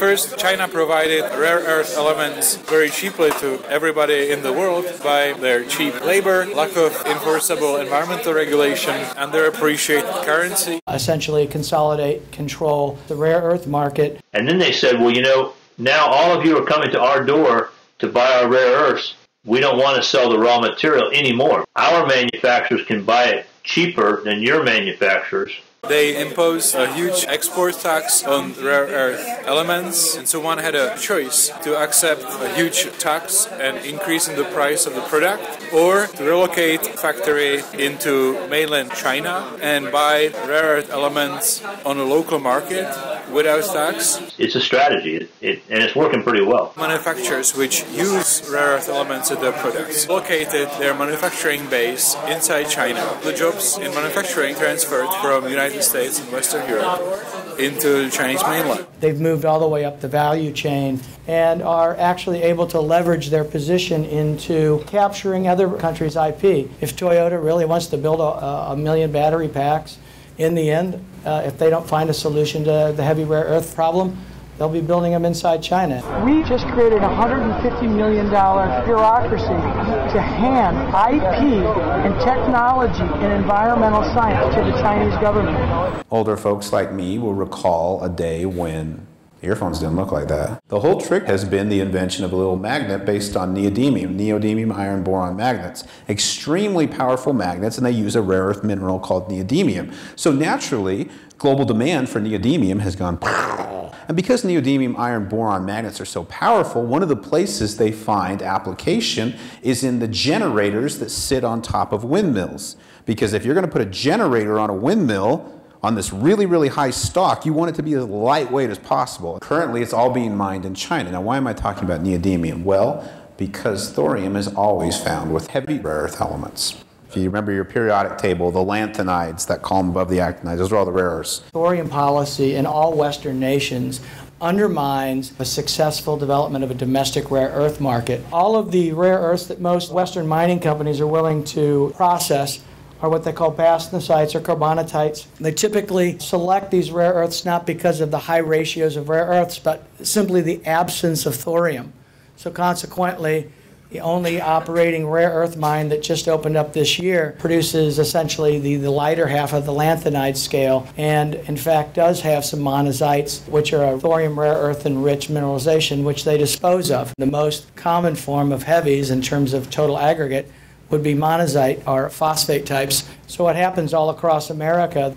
First, China provided rare earth elements very cheaply to everybody in the world by their cheap labor, lack of enforceable environmental regulation, and their appreciated currency. Essentially consolidate, control the rare earth market. And then they said, well, now all of you are coming to our door to buy our rare earths. We don't want to sell the raw material anymore. Our manufacturers can buy it cheaper than your manufacturers. They imposed a huge export tax on rare earth elements, and so one had a choice to accept a huge tax and increase in the price of the product, or to relocate factory into mainland China and buy rare earth elements on a local market without tax. It's a strategy, and it's working pretty well. Manufacturers which use rare earth elements in their products located their manufacturing base inside China. The jobs in manufacturing transferred from United States and Western Europe into the Chinese mainland. They've moved all the way up the value chain and are actually able to leverage their position into capturing other countries' IP. If Toyota really wants to build a million battery packs, in the end, if they don't find a solution to the heavy rare earth problem, they'll be building them inside China. We just created a $150 million bureaucracy to hand IP and technology and environmental science to the Chinese government. Older folks like me will recall a day when earphones didn't look like that. The whole trick has been the invention of a little magnet based on neodymium iron boron magnets. Extremely powerful magnets, and they use a rare earth mineral called neodymium. So naturally, global demand for neodymium has gone. And because neodymium iron boron magnets are so powerful, one of the places they find application is in the generators that sit on top of windmills. Because if you're going to put a generator on a windmill, on this really, really high stock, you want it to be as lightweight as possible. Currently, it's all being mined in China. Now, why am I talking about neodymium? Well, because thorium is always found with heavy rare earth elements. If you remember your periodic table, the lanthanides, that column above the actinides, those are all the rare earths. Thorium policy in all Western nations undermines a successful development of a domestic rare earth market. All of the rare earths that most Western mining companies are willing to process are what they call bastnasites or carbonatites. They typically select these rare earths not because of the high ratios of rare earths, but simply the absence of thorium. So consequently, the only operating rare earth mine that just opened up this year produces essentially the lighter half of the lanthanide scale, and in fact does have some monazites, which are a thorium rare earth enriched mineralization, which they dispose of. The most common form of heavies in terms of total aggregate would be monazite or phosphate types. So what happens all across America,